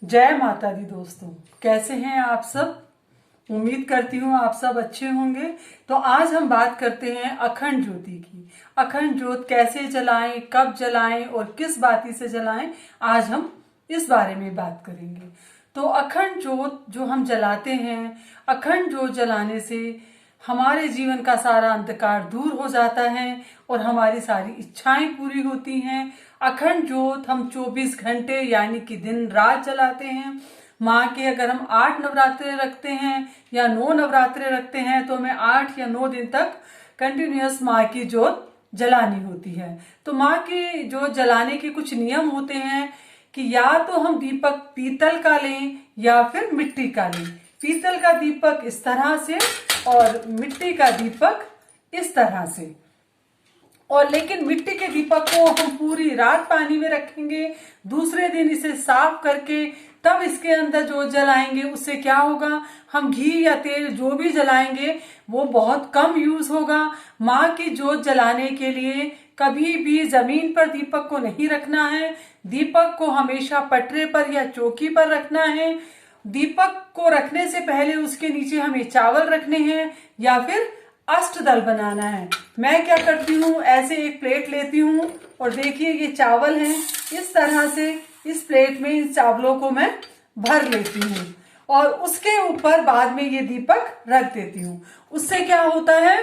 जय माता दी दोस्तों, कैसे हैं आप सब। उम्मीद करती हूँ आप सब अच्छे होंगे। तो आज हम बात करते हैं अखंड ज्योति की। अखंड ज्योत कैसे जलाएं, कब जलाएं और किस बाती से जलाएं, आज हम इस बारे में बात करेंगे। तो अखंड ज्योत जो हम जलाते हैं, अखंड ज्योत जलाने से हमारे जीवन का सारा अंधकार दूर हो जाता है और हमारी सारी इच्छाएं पूरी होती हैं। अखंड ज्योत हम 24 घंटे यानी कि दिन रात जलाते हैं। माँ के अगर हम 8 नवरात्रे रखते हैं या 9 नवरात्रे रखते हैं तो हमें 8 या 9 दिन तक कंटिन्यूअस माँ की ज्योत जलानी होती है। तो माँ की ज्योत जलाने के कुछ नियम होते हैं कि या तो हम दीपक पीतल का लें या फिर मिट्टी का लें। पीतल का दीपक इस तरह से और मिट्टी का दीपक इस तरह से। और लेकिन मिट्टी के दीपक को हम पूरी रात पानी में रखेंगे, दूसरे दिन इसे साफ करके तब इसके अंदर जो जलाएंगे। उससे क्या होगा, हम घी या तेल जो भी जलाएंगे वो बहुत कम यूज होगा। माँ की जोत जलाने के लिए कभी भी जमीन पर दीपक को नहीं रखना है। दीपक को हमेशा पटरे पर या चौकी पर रखना है। दीपक को रखने से पहले उसके नीचे हमें चावल रखने हैं या फिर अष्टदल बनाना है। मैं क्या करती हूँ, ऐसे एक प्लेट लेती हूँ और देखिए ये चावल हैं। इस तरह से इस प्लेट में इन चावलों को मैं भर लेती हूँ और उसके ऊपर बाद में ये दीपक रख देती हूँ। उससे क्या होता है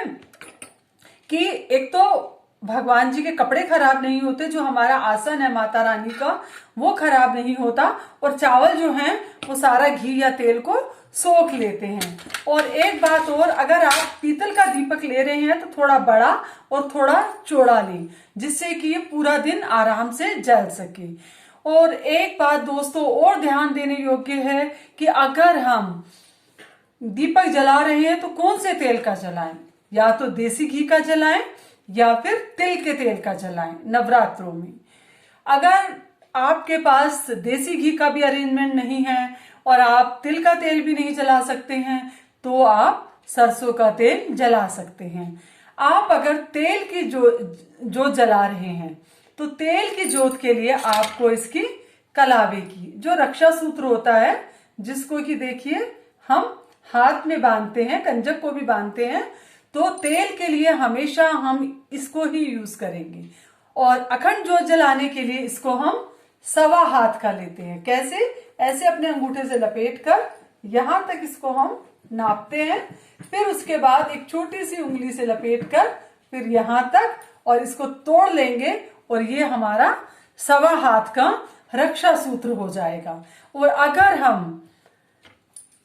कि एक तो भगवान जी के कपड़े खराब नहीं होते, जो हमारा आसन है माता रानी का वो खराब नहीं होता, और चावल जो हैं वो सारा घी या तेल को सोख लेते हैं। और एक बात और, अगर आप पीतल का दीपक ले रहे हैं तो थोड़ा बड़ा और थोड़ा चौड़ा लें, जिससे कि ये पूरा दिन आराम से जल सके। और एक बात दोस्तों और ध्यान देने योग्य है कि अगर हम दीपक जला रहे हैं तो कौन से तेल का जलाएं, या तो देसी घी का जलाएं या फिर तिल के तेल का जलाएं। नवरात्रों में अगर आपके पास देसी घी का भी अरेंजमेंट नहीं है और आप तिल का तेल भी नहीं जला सकते हैं तो आप सरसों का तेल जला सकते हैं। आप अगर तेल की जो जला रहे हैं तो तेल की जोत के लिए आपको इसकी कलावे की जो रक्षा सूत्र होता है, जिसको कि देखिए हम हाथ में बांधते हैं, कंजक को भी बांधते हैं, तो तेल के लिए हमेशा हम इसको ही यूज करेंगे। और अखंड ज्योत जलाने के लिए इसको हम 1.25 हाथ का लेते हैं। कैसे, ऐसे अपने अंगूठे से लपेट कर यहां तक इसको हम नापते हैं, फिर उसके बाद एक छोटी सी उंगली से लपेट कर फिर यहां तक, और इसको तोड़ लेंगे और ये हमारा 1.25 हाथ का रक्षा सूत्र हो जाएगा। और अगर हम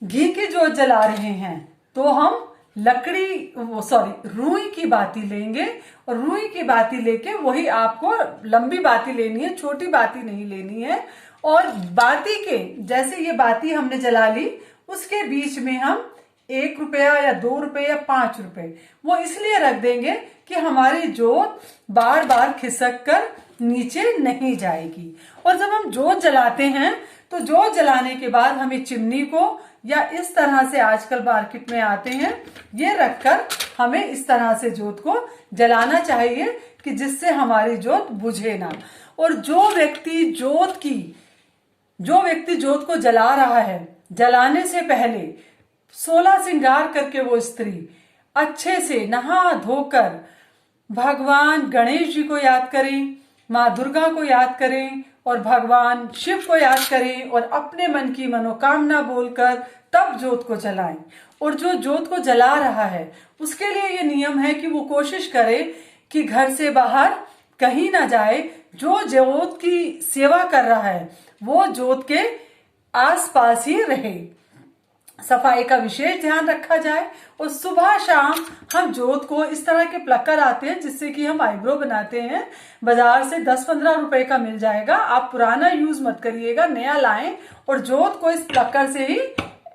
घी की जोत जला रहे हैं तो हम रुई की बाती लेंगे, और रुई की बाती लेके वही आपको लंबी बाती लेनी है, छोटी बाती नहीं लेनी है। और बाती के जैसे ये बाती हमने जला ली, उसके बीच में हम 1 रुपया या 2 रुपए या 5 रुपए वो इसलिए रख देंगे कि हमारी जोत बार बार खिसक कर नीचे नहीं जाएगी। और जब हम जोत जलाते हैं तो जोत जलाने के बाद हमें चिमनी को या इस तरह से आजकल मार्केट में आते हैं, ये रखकर हमें इस तरह से जोत को जलाना चाहिए कि जिससे हमारी जोत बुझे ना। और जो व्यक्ति जोत को जला रहा है, जलाने से पहले 16 श्रृंगार करके वो स्त्री अच्छे से नहा धोकर भगवान गणेश जी को याद करें, माँ दुर्गा को याद करें और भगवान शिव को याद करें और अपने मन की मनोकामना बोलकर तब जोत को जलाएं। और जो जोत को जला रहा है उसके लिए ये नियम है कि वो कोशिश करे कि घर से बाहर कहीं ना जाए। जो जोत की सेवा कर रहा है वो जोत के आसपास ही रहे। सफाई का विशेष ध्यान रखा जाए। और सुबह शाम हम जोत को इस तरह के प्लकर आते हैं जिससे कि हम आईब्रो बनाते हैं, बाजार से 10-15 रुपए का मिल जाएगा। आप पुराना यूज मत करिएगा, नया लाएं और जोत को इस प्लकर से ही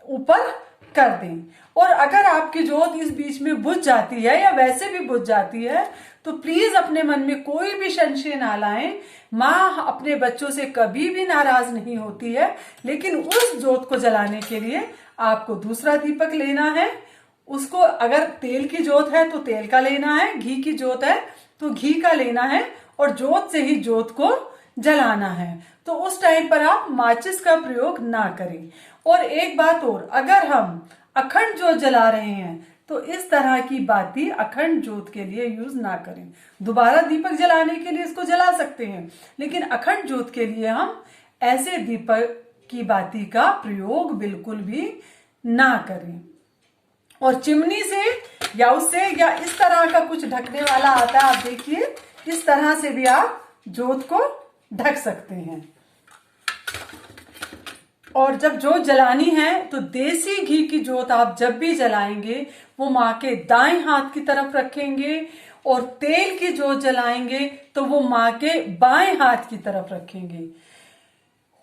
ऊपर कर दें। और अगर आपकी जोत इस बीच में बुझ जाती है या वैसे भी बुझ जाती है तो प्लीज अपने मन में कोई भी संशय ना लाएं। माँ अपने बच्चों से कभी भी नाराज नहीं होती है, लेकिन उस जोत को जलाने के लिए आपको दूसरा दीपक लेना है। उसको अगर तेल की जोत है तो तेल का लेना है, घी की जोत है तो घी का लेना है, और जोत से ही जोत को जलाना है। तो उस टाइम पर आप माचिस का प्रयोग ना करें। और एक बात और, अगर हम अखंड ज्योत जला रहे हैं तो इस तरह की बाती अखंड ज्योत के लिए यूज ना करें। दोबारा दीपक जलाने के लिए इसको जला सकते हैं, लेकिन अखंड ज्योत के लिए हम ऐसे दीपक की बाती का प्रयोग बिल्कुल भी ना करें। और चिमनी से या उससे या इस तरह का कुछ ढकने वाला आता है, आप देखिए इस तरह से भी आप ज्योत को ढक सकते हैं। और जब ज्योत जलानी है तो देसी घी की ज्योत आप जब भी जलाएंगे वो माँ के दाएं हाथ की तरफ रखेंगे, और तेल की ज्योत जलाएंगे तो वो माँ के बाएं हाथ की तरफ रखेंगे।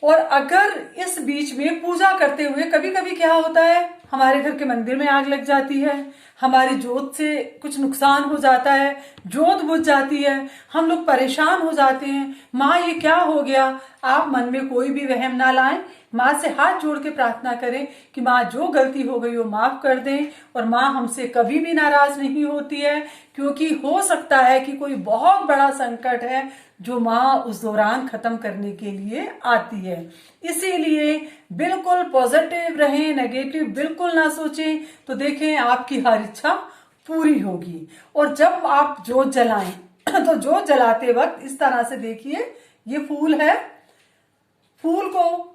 और अगर इस बीच में पूजा करते हुए कभी कभी क्या होता है, हमारे घर के मंदिर में आग लग जाती है, हमारी ज्योत से कुछ नुकसान हो जाता है, ज्योत बुझ जाती है, हम लोग परेशान हो जाते हैं, माँ ये क्या हो गया। आप मन में कोई भी वहम ना लाएं, माँ से हाथ जोड़ के प्रार्थना करें कि माँ जो गलती हो गई वो माफ कर दें। और माँ हमसे कभी भी नाराज नहीं होती है, क्योंकि हो सकता है कि कोई बहुत बड़ा संकट है जो माँ उस दौरान खत्म करने के लिए आती है। इसीलिए बिल्कुल पॉजिटिव रहें, नेगेटिव बिल्कुल ना सोचें, तो देखें आपकी हर इच्छा पूरी होगी। और जब आप ज्योत जलाएं तो ज्योत जलाते वक्त इस तरह से देखिए, ये फूल है, फूल को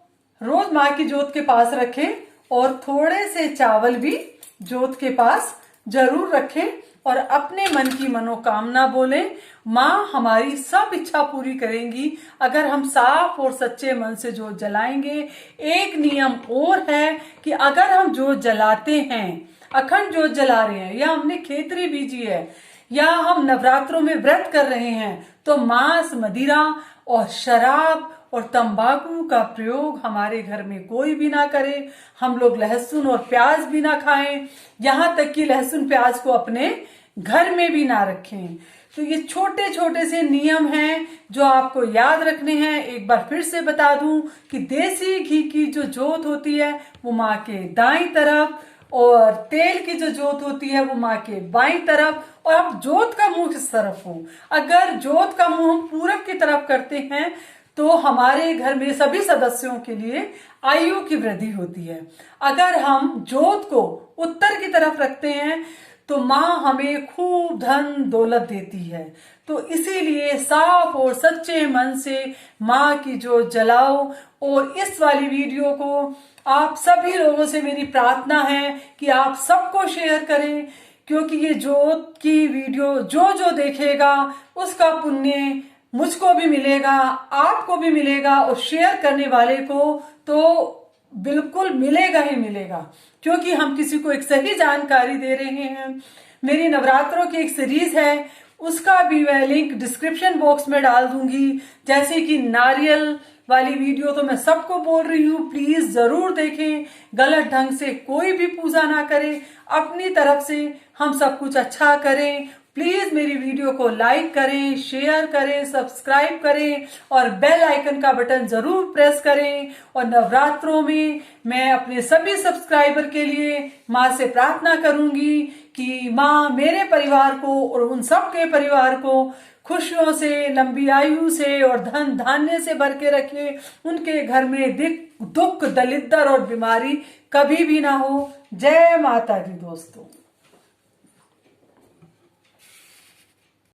रोज माँ की ज्योत के पास रखें, और थोड़े से चावल भी ज्योत के पास जरूर रखें, और अपने मन की मनोकामना बोलें। माँ हमारी सब इच्छा पूरी करेंगी अगर हम साफ और सच्चे मन से ज्योत जलाएंगे। एक नियम और है कि अगर हम ज्योत जलाते हैं, अखंड ज्योत जला रहे हैं, या हमने खेतरी बीजी है, या हम नवरात्रों में व्रत कर रहे हैं, तो मांस, मदिरा और शराब और तंबाकू का प्रयोग हमारे घर में कोई भी ना करे। हम लोग लहसुन और प्याज भी ना खाएं, यहां तक कि लहसुन प्याज को अपने घर में भी ना रखें। तो ये छोटे छोटे से नियम हैं जो आपको याद रखने हैं। एक बार फिर से बता दूं कि देसी घी की जो ज्योत होती है वो माँ के दाईं तरफ, और तेल की जो ज्योत होती है वो माँ के बाईं तरफ, और अब ज्योत का मुंह किस तरफ हो। अगर ज्योत का मुंह हम पूरब की तरफ करते हैं तो हमारे घर में सभी सदस्यों के लिए आयु की वृद्धि होती है। अगर हम ज्योत को उत्तर की तरफ रखते हैं तो माँ हमें खूब धन दौलत देती है। तो इसीलिए साफ और सच्चे मन से माँ की ज्योत जलाओ। और इस वाली वीडियो को आप सभी लोगों से मेरी प्रार्थना है कि आप सबको शेयर करें, क्योंकि ये ज्योत की वीडियो जो जो देखेगा उसका पुण्य मुझको भी मिलेगा, आपको भी मिलेगा, और शेयर करने वाले को तो बिल्कुल मिलेगा ही मिलेगा, क्योंकि हम किसी को एक सही जानकारी दे रहे हैं। मेरी नवरात्रों की एक सीरीज है, उसका भी मैं लिंक डिस्क्रिप्शन बॉक्स में डाल दूंगी। जैसे कि नारियल वाली वीडियो तो मैं सबको बोल रही हूँ, प्लीज जरूर देखें। गलत ढंग से कोई भी पूजा ना करें, अपनी तरफ से हम सब कुछ अच्छा करें। प्लीज मेरी वीडियो को लाइक करें, शेयर करें, सब्सक्राइब करें, और बेल आइकन का बटन जरूर प्रेस करें। और नवरात्रों में मैं अपने सभी सब्सक्राइबर के लिए माँ से प्रार्थना करूंगी कि माँ मेरे परिवार को और उन सबके परिवार को खुशियों से, लंबी आयु से और धन धान्य से भर के रखे। उनके घर में दुख, दलिद्र और बीमारी कभी भी ना हो। जय माता दी दोस्तों।